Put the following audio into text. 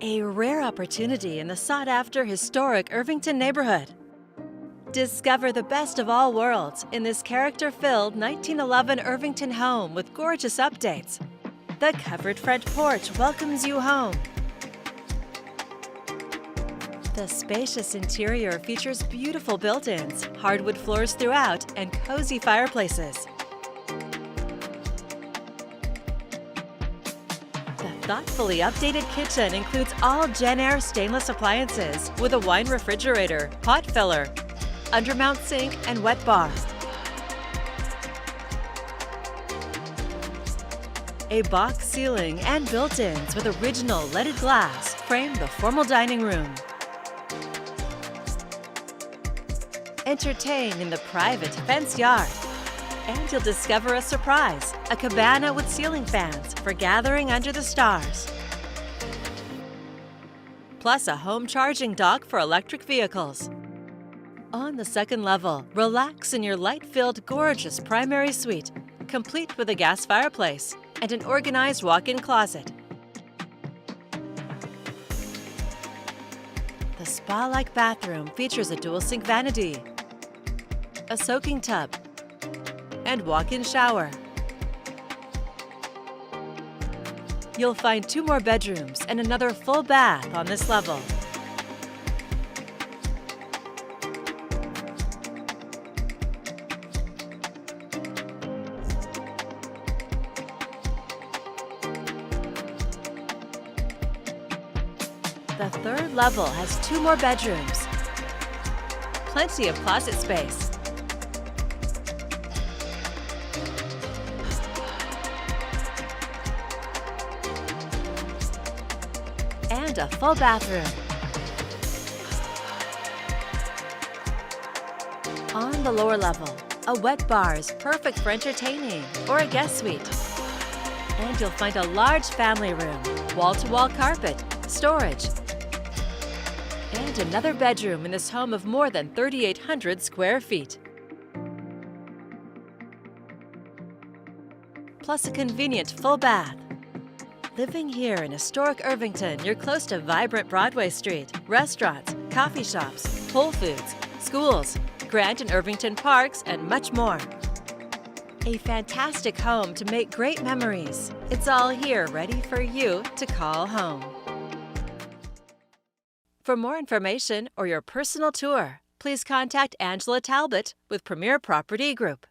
A rare opportunity in the sought-after historic Irvington neighborhood. Discover the best of all worlds in this character-filled 1911 Irvington home with gorgeous updates. The covered front porch welcomes you home. The spacious interior features beautiful built-ins, hardwood floors throughout, and cozy fireplaces. The thoughtfully updated kitchen includes all Gen-Air stainless appliances with a wine refrigerator, pot filler, undermount sink, and wet bar. A box ceiling and built-ins with original leaded glass frame the formal dining room. Entertain in the private fenced yard. And you'll discover a surprise, a cabana with ceiling fans for gathering under the stars. Plus a home charging dock for electric vehicles. On the second level, relax in your light-filled, gorgeous primary suite, complete with a gas fireplace and an organized walk-in closet. The spa-like bathroom features a dual-sink vanity, a soaking tub, and walk-in shower. You'll find 2 more bedrooms and another full bath on this level. The third level has 2 more bedrooms, plenty of closet space, and a full bathroom. On the lower level, a wet bar is perfect for entertaining or a guest suite. And you'll find a large family room, wall-to-wall carpet, storage, and another bedroom in this home of more than 3,800 square feet. Plus a convenient full bath. Living here in historic Irvington, you're close to vibrant Broadway Street, restaurants, coffee shops, Whole Foods, schools, Grant and Irvington parks, and much more. A fantastic home to make great memories. It's all here ready for you to call home. For more information or your personal tour, please contact Angela Talbott with Premier Property Group.